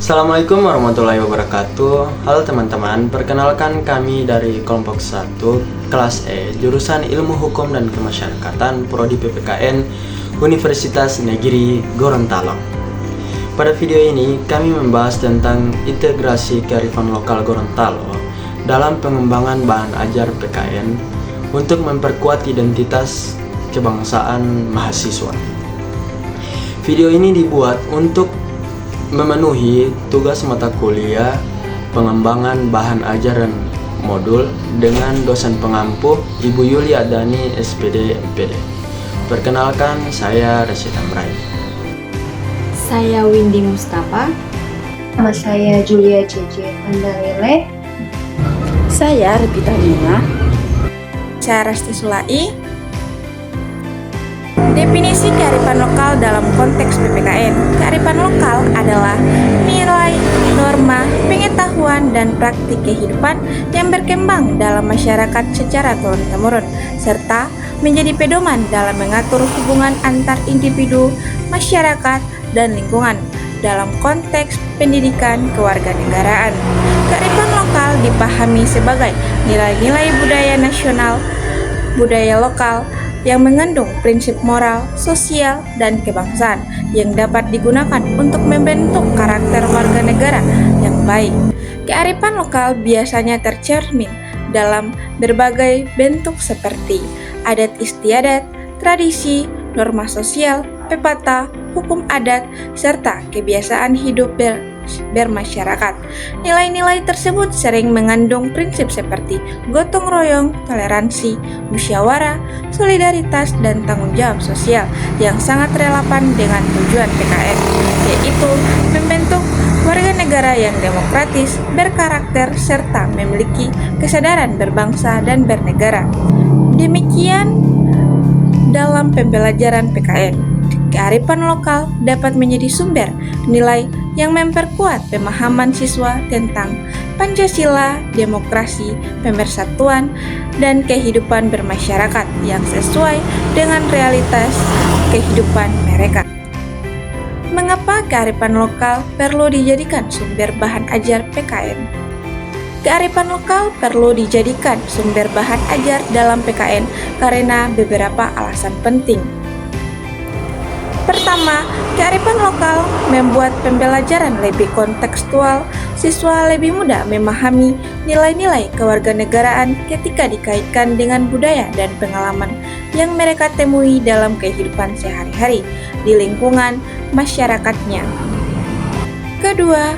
Assalamualaikum warahmatullahi wabarakatuh. Halo teman-teman, perkenalkan kami dari kelompok 1 kelas E jurusan Ilmu Hukum dan Kemasyarakatan Prodi PPKN Universitas Negeri Gorontalo. Pada video ini kami membahas tentang integrasi kearifan lokal Gorontalo dalam pengembangan bahan ajar PKN untuk memperkuat identitas kebangsaan mahasiswa. Video ini dibuat untuk memenuhi tugas mata kuliah pengembangan bahan ajar dan modul dengan dosen pengampu Ibu Yulia Dani SPD MPD. Perkenalkan, saya Rashid Amrai. Saya Windy Mustafa. Nama saya Julia CC Andalele. Saya Revita Lina. Saya Rasti Sulai. Definisi kearifan lokal dalam konteks PPKN. Kearifan lokal adalah nilai, norma, pengetahuan, dan praktik kehidupan yang berkembang dalam masyarakat secara turun-temurun, serta menjadi pedoman dalam mengatur hubungan antar individu, masyarakat, dan lingkungan dalam konteks pendidikan kewarganegaraan. Kearifan lokal dipahami sebagai nilai-nilai budaya nasional, budaya lokal, yang mengandung prinsip moral, sosial, dan kebangsaan yang dapat digunakan untuk membentuk karakter warga negara yang baik. Kearifan lokal biasanya tercermin dalam berbagai bentuk seperti adat istiadat, tradisi, norma sosial, pepatah, hukum adat, serta kebiasaan hidup bermasyarakat. Nilai-nilai tersebut sering mengandung prinsip seperti gotong royong, toleransi, musyawarah, solidaritas, dan tanggung jawab sosial yang sangat relevan dengan tujuan PKN, yaitu membentuk warga negara yang demokratis, berkarakter, serta memiliki kesadaran berbangsa dan bernegara. Demikian dalam pembelajaran PKN. Kearifan lokal dapat menjadi sumber nilai yang memperkuat pemahaman siswa tentang Pancasila, demokrasi, pemersatuan, dan kehidupan bermasyarakat yang sesuai dengan realitas kehidupan mereka. Mengapa kearifan lokal perlu dijadikan sumber bahan ajar PKN? Kearifan lokal perlu dijadikan sumber bahan ajar dalam PKN karena beberapa alasan penting. Pertama, kearifan lokal membuat pembelajaran lebih kontekstual. Siswa lebih mudah memahami nilai-nilai kewarganegaraan ketika dikaitkan dengan budaya dan pengalaman yang mereka temui dalam kehidupan sehari-hari di lingkungan masyarakatnya. Kedua,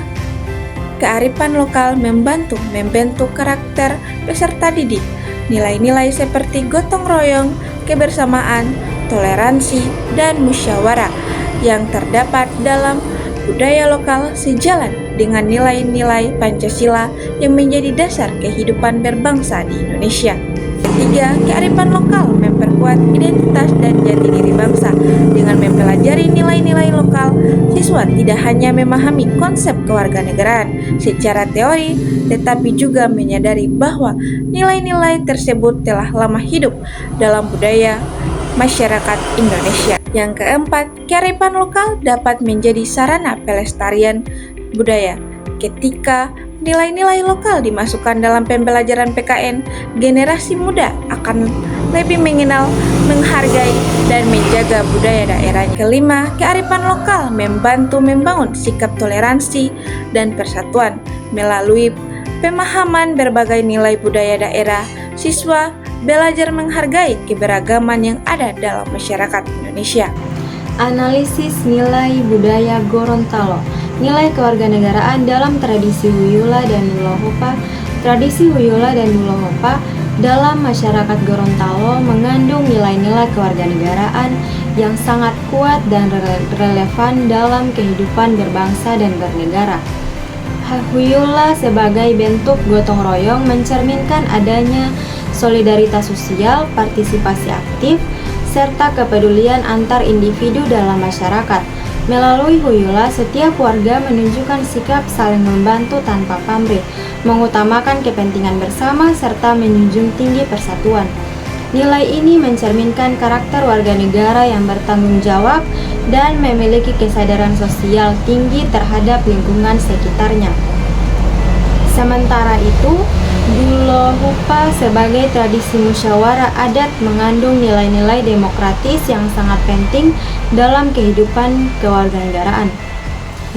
kearifan lokal membantu membentuk karakter peserta didik. Nilai-nilai seperti gotong royong, kebersamaan, toleransi, dan musyawarah yang terdapat dalam budaya lokal sejalan dengan nilai-nilai Pancasila yang menjadi dasar kehidupan berbangsa di Indonesia. Ketiga, kearifan lokal memperkuat identitas dan jati diri bangsa. Dengan mempelajari nilai-nilai lokal, siswa tidak hanya memahami konsep kewarganegaraan secara teori, tetapi juga menyadari bahwa nilai-nilai tersebut telah lama hidup dalam budaya masyarakat Indonesia. Yang keempat, kearifan lokal dapat menjadi sarana pelestarian budaya. Ketika nilai-nilai lokal dimasukkan dalam pembelajaran PKN, generasi muda akan lebih mengenal, menghargai, dan menjaga budaya daerahnya. Kelima, kearifan lokal membantu membangun sikap toleransi dan persatuan. Melalui pemahaman berbagai nilai budaya daerah, siswa belajar menghargai keberagaman yang ada dalam masyarakat Indonesia. Analisis nilai budaya Gorontalo. Nilai kewarganegaraan dalam tradisi Wiyula dan Nulohopa. Tradisi Wiyula dan Nulohopa dalam masyarakat Gorontalo mengandung nilai-nilai kewarganegaraan yang sangat kuat dan relevan dalam kehidupan berbangsa dan bernegara. Wiyula sebagai bentuk gotong royong mencerminkan adanya solidaritas sosial, partisipasi aktif, serta kepedulian antar individu dalam masyarakat. Melalui Wiyula, setiap warga menunjukkan sikap saling membantu tanpa pamrih, mengutamakan kepentingan bersama, serta menjunjung tinggi persatuan. Nilai ini mencerminkan karakter warga negara yang bertanggung jawab, dan memiliki kesadaran sosial tinggi terhadap lingkungan sekitarnya. Sementara itu, Dulo Hupa sebagai tradisi musyawarah adat mengandung nilai-nilai demokratis yang sangat penting dalam kehidupan kewarganegaraan.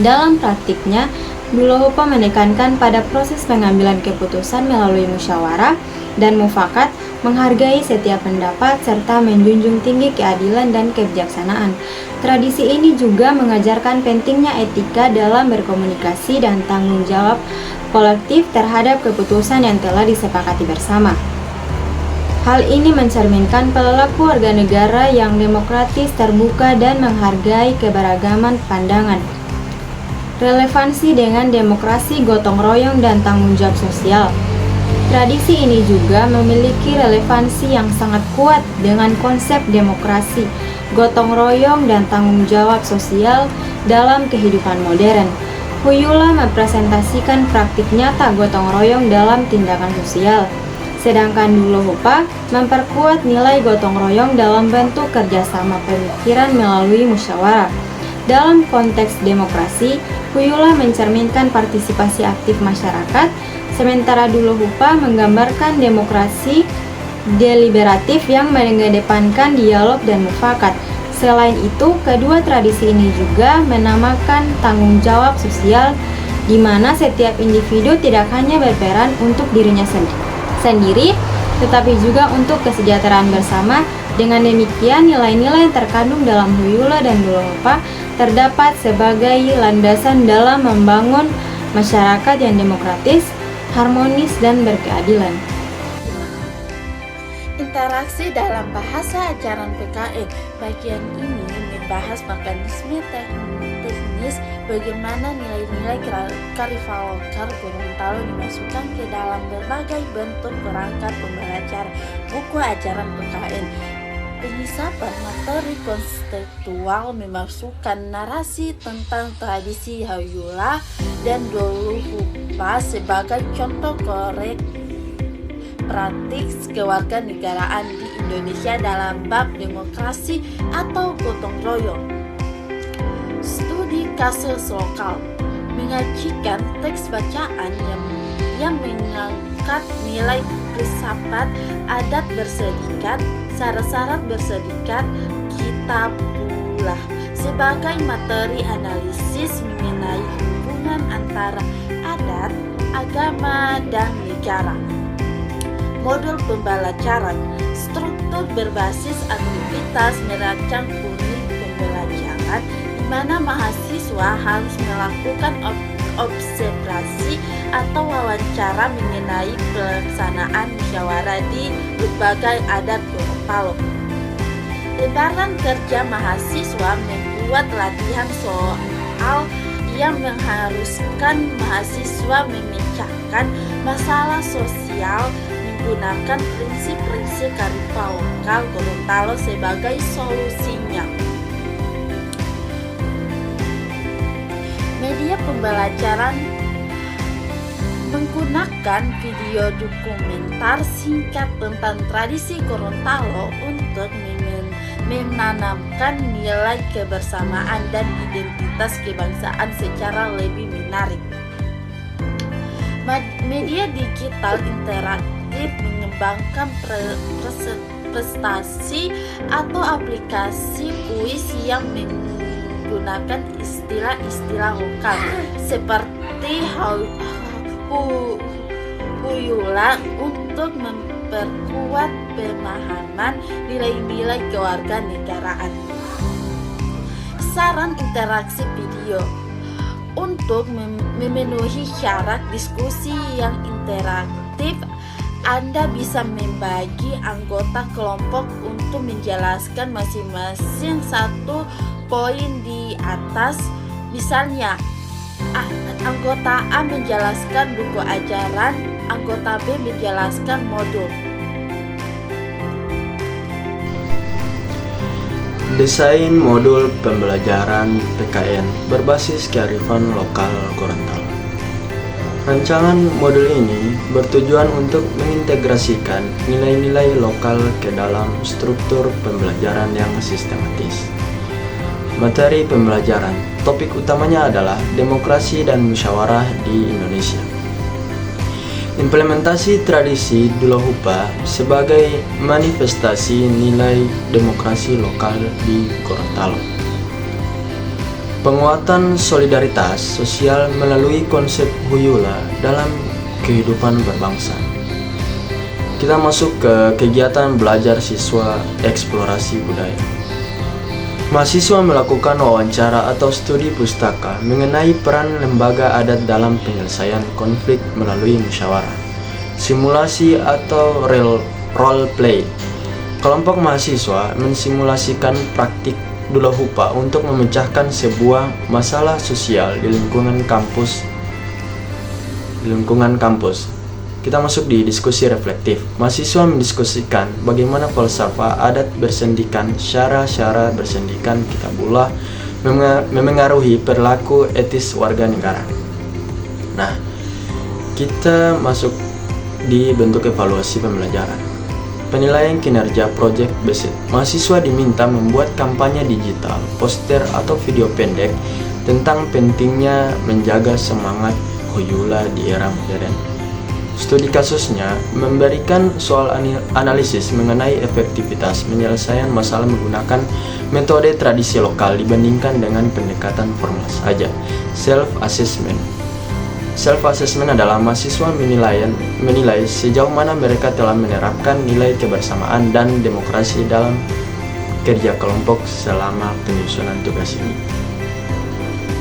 Dalam praktiknya, Dulo Hupa menekankan pada proses pengambilan keputusan melalui musyawarah dan mufakat, menghargai setiap pendapat, serta menjunjung tinggi keadilan dan kebijaksanaan. Tradisi ini juga mengajarkan pentingnya etika dalam berkomunikasi dan tanggung jawab kolektif terhadap keputusan yang telah disepakati bersama. Hal ini mencerminkan perilaku warga negara yang demokratis, terbuka, dan menghargai keberagaman pandangan. Relevansi dengan demokrasi, gotong royong, dan tanggung jawab sosial. Tradisi ini juga memiliki relevansi yang sangat kuat dengan konsep demokrasi, gotong royong, dan tanggung jawab sosial dalam kehidupan modern. Huyula merepresentasikan praktik nyata gotong royong dalam tindakan sosial, sedangkan Dulo Hupa memperkuat nilai gotong royong dalam bentuk kerjasama pemikiran melalui musyawarah. Dalam konteks demokrasi, Huyula mencerminkan partisipasi aktif masyarakat, sementara Dulo Hupa menggambarkan demokrasi deliberatif yang mengedepankan dialog dan mufakat. Selain itu, kedua tradisi ini juga menamakan tanggung jawab sosial, di mana setiap individu tidak hanya berperan untuk dirinya sendiri, tetapi juga untuk kesejahteraan bersama. Dengan demikian, nilai-nilai yang terkandung dalam Huyula dan Dulo Hupa terdapat sebagai landasan dalam membangun masyarakat yang demokratis, harmonis, dan berkeadilan. Interaksi dalam bahasa ajaran PKN. Bagian ini membahas mekanisme teknis bagaimana nilai-nilai kearifan lokal Gorontalo dimasukkan ke dalam berbagai bentuk perangkat pembelajaran buku ajaran PKN. Penyisapan materi konseptual memasukkan narasi tentang tradisi Huyula dan Dulo Hupa sebagai contoh korek praktik kewarganegaraan di Indonesia dalam bab demokrasi atau gotong royong. Studi kasus lokal menyajikan teks bacaan yang mengangkat nilai filsafat adat berserikat, syarat-syarat berserikat, kitabullah sebagai materi analisis mengenai hubungan antara adat, agama, dan negara. Modul pembelajaran, struktur berbasis aktivitas merancang unit pembelajaran di mana mahasiswa harus melakukan observasi atau wawancara mengenai pelaksanaan musyawarah di berbagai adat Gorontalo. Lembaran kerja mahasiswa membuat latihan soal yang mengharuskan mahasiswa memecahkan masalah sosial menggunakan prinsip-prinsip kearifan lokal Gorontalo sebagai solusinya. Media pembelajaran menggunakan video dokumenter singkat tentang tradisi Gorontalo untuk menanamkan nilai kebersamaan dan identitas kebangsaan secara lebih menarik. Media digital interaktif mengembangkan prestasi atau aplikasi puisi yang menggunakan istilah-istilah lokal seperti Huyula untuk memperkuat pemahaman nilai-nilai kewarganegaraan. Saran interaksi video. Untuk memenuhi syarat diskusi yang interaktif, Anda bisa membagi anggota kelompok untuk menjelaskan masing-masing satu poin di atas. Misalnya, anggota A menjelaskan buku ajaran, anggota B menjelaskan modul. Desain modul pembelajaran PKN berbasis kearifan lokal Gorontalo. Rancangan modul ini bertujuan untuk mengintegrasikan nilai-nilai lokal ke dalam struktur pembelajaran yang sistematis. Materi pembelajaran, topik utamanya adalah demokrasi dan musyawarah di Indonesia. Implementasi tradisi Dulahupa sebagai manifestasi nilai demokrasi lokal di Gorontalo. Penguatan solidaritas sosial melalui konsep Huyula dalam kehidupan berbangsa. Kita masuk ke kegiatan belajar siswa eksplorasi budaya. Mahasiswa melakukan wawancara atau studi pustaka mengenai peran lembaga adat dalam penyelesaian konflik melalui musyawarah, simulasi atau role play. Kelompok mahasiswa mensimulasikan praktik Dulahupa untuk memecahkan sebuah masalah sosial di lingkungan kampus. Kita masuk di diskusi reflektif. Mahasiswa mendiskusikan bagaimana falsafah adat bersendikan, syara-syara bersendikan kitabullah memengaruhi perilaku etis warga negara. Nah, kita masuk di bentuk evaluasi pembelajaran. Penilaian kinerja proyek BESIT. Mahasiswa diminta membuat kampanye digital, poster atau video pendek tentang pentingnya menjaga semangat Huyula di era modern. Studi kasusnya memberikan soal analisis mengenai efektivitas penyelesaian masalah menggunakan metode tradisi lokal dibandingkan dengan pendekatan formal saja. Self-assessment. Self-assessment adalah mahasiswa menilai sejauh mana mereka telah menerapkan nilai kebersamaan dan demokrasi dalam kerja kelompok selama penyusunan tugas ini.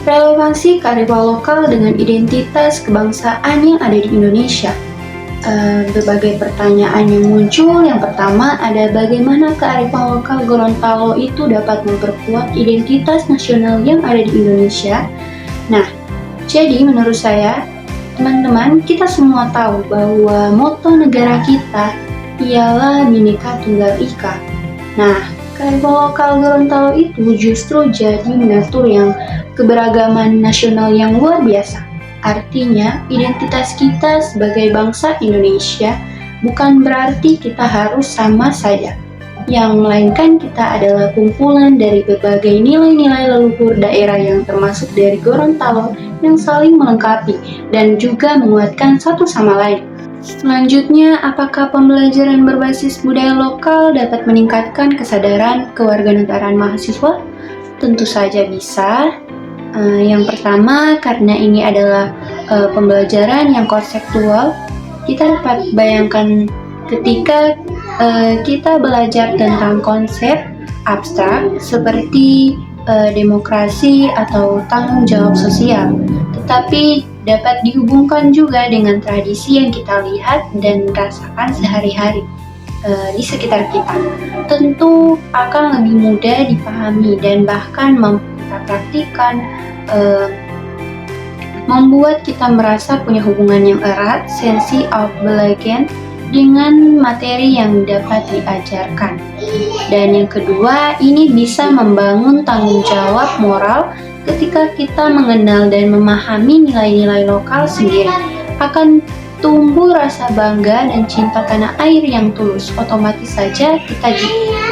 Relevansi kearifan lokal dengan identitas kebangsaan yang ada di Indonesia. Berbagai pertanyaan yang muncul. Yang pertama ada bagaimana kearifan lokal Gorontalo itu dapat memperkuat identitas nasional yang ada di Indonesia. Nah, jadi menurut saya, teman-teman, kita semua tahu bahwa moto negara kita ialah Bhinneka Tunggal Ika. Nah, kearifan lokal Gorontalo itu justru jadi mengatur yang keberagaman nasional yang luar biasa. Artinya, identitas kita sebagai bangsa Indonesia bukan berarti kita harus sama saja, yang melainkan kita adalah kumpulan dari berbagai nilai-nilai leluhur daerah yang termasuk dari Gorontalo yang saling melengkapi dan juga menguatkan satu sama lain. Selanjutnya, apakah pembelajaran berbasis budaya lokal dapat meningkatkan kesadaran kewarganegaraan mahasiswa? Tentu saja bisa. Yang pertama, karena ini adalah pembelajaran yang konseptual, kita dapat bayangkan ketika kita belajar tentang konsep abstrak seperti demokrasi atau tanggung jawab sosial, tetapi dapat dihubungkan juga dengan tradisi yang kita lihat dan rasakan sehari-hari di sekitar kita. Tentu akan lebih mudah dipahami dan bahkan kita praktikkan, membuat kita merasa punya hubungan yang erat, sense of belonging dengan materi yang dapat diajarkan. Dan yang kedua, ini bisa membangun tanggung jawab moral ketika kita mengenal dan memahami nilai-nilai lokal sendiri. Akan tumbuh rasa bangga dan cinta tanah air yang tulus. Otomatis saja kita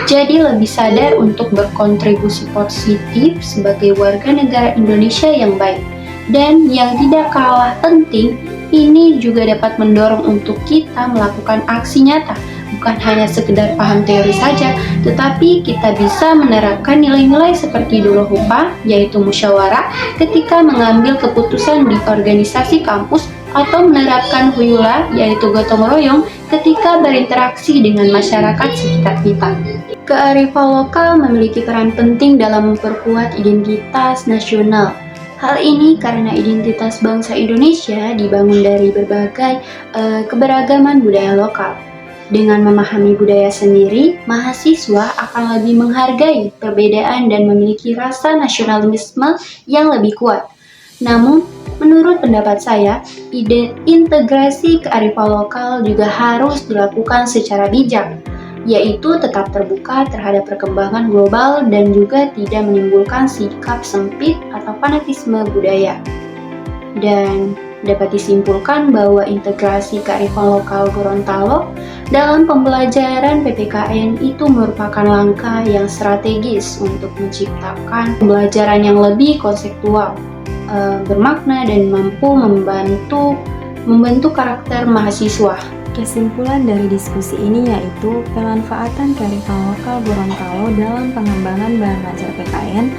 jadi lebih sadar untuk berkontribusi positif sebagai warga negara Indonesia yang baik. Dan yang tidak kalah penting, ini juga dapat mendorong untuk kita melakukan aksi nyata. Bukan hanya sekedar paham teori saja, tetapi kita bisa menerapkan nilai-nilai seperti Dulahupa, yaitu musyawarah, ketika mengambil keputusan di organisasi kampus, atau menerapkan Huyula, yaitu gotong royong, ketika berinteraksi dengan masyarakat sekitar kita. Kearifan lokal memiliki peran penting dalam memperkuat identitas nasional. Hal ini karena identitas bangsa Indonesia dibangun dari berbagai keberagaman budaya lokal. Dengan memahami budaya sendiri, mahasiswa akan lebih menghargai perbedaan dan memiliki rasa nasionalisme yang lebih kuat. Namun, menurut pendapat saya, integrasi kearifan lokal juga harus dilakukan secara bijak, yaitu tetap terbuka terhadap perkembangan global dan juga tidak menimbulkan sikap sempit atau fanatisme budaya. Dan Dapat disimpulkan bahwa integrasi kearifan lokal Gorontalo dalam pembelajaran PPKN itu merupakan langkah yang strategis untuk menciptakan pembelajaran yang lebih konseptual, bermakna dan mampu membentuk karakter mahasiswa. Kesimpulan dari diskusi ini yaitu pemanfaatan kearifan lokal Gorontalo dalam pengembangan bahan ajar PKN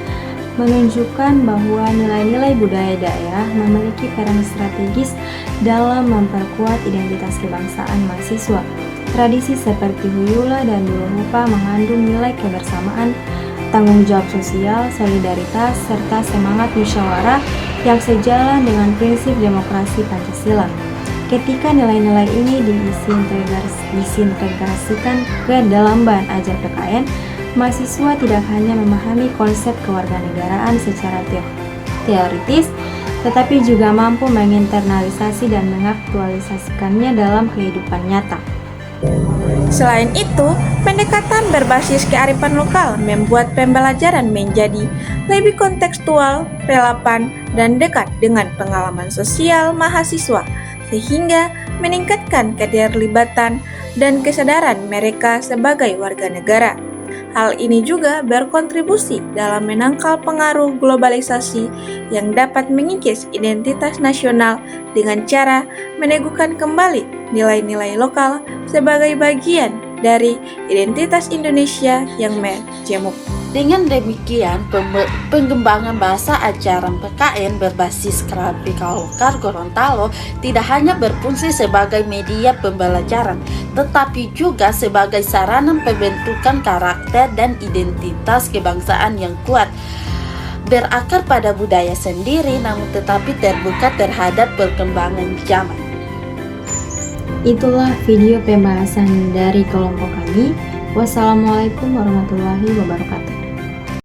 menunjukkan bahwa nilai-nilai budaya daerah memiliki peran strategis dalam memperkuat identitas kebangsaan mahasiswa. Tradisi seperti Huyula dan Dulohopa mengandung nilai kebersamaan, tanggung jawab sosial, solidaritas, serta semangat musyawarah yang sejalan dengan prinsip demokrasi Pancasila. Ketika nilai-nilai ini disintegrasikan ke dalam bahan ajar PKN, mahasiswa tidak hanya memahami konsep kewarganegaraan secara teoritis, tetapi juga mampu menginternalisasi dan mengaktualisasikannya dalam kehidupan nyata. Selain itu, pendekatan berbasis kearifan lokal membuat pembelajaran menjadi lebih kontekstual, relevan, dan dekat dengan pengalaman sosial mahasiswa, sehingga meningkatkan keterlibatan dan kesadaran mereka sebagai warga negara. Hal ini juga berkontribusi dalam menangkal pengaruh globalisasi yang dapat mengikis identitas nasional dengan cara meneguhkan kembali nilai-nilai lokal sebagai bagian dari identitas Indonesia yang majemuk. Dengan demikian, pengembangan bahasa ajaran PKN berbasis kearifan lokal Gorontalo tidak hanya berfungsi sebagai media pembelajaran, tetapi juga sebagai sarana pembentukan karakter dan identitas kebangsaan yang kuat, berakar pada budaya sendiri namun tetapi terbuka terhadap perkembangan zaman. Itulah video pembahasan dari kelompok kami. Wassalamualaikum warahmatullahi wabarakatuh.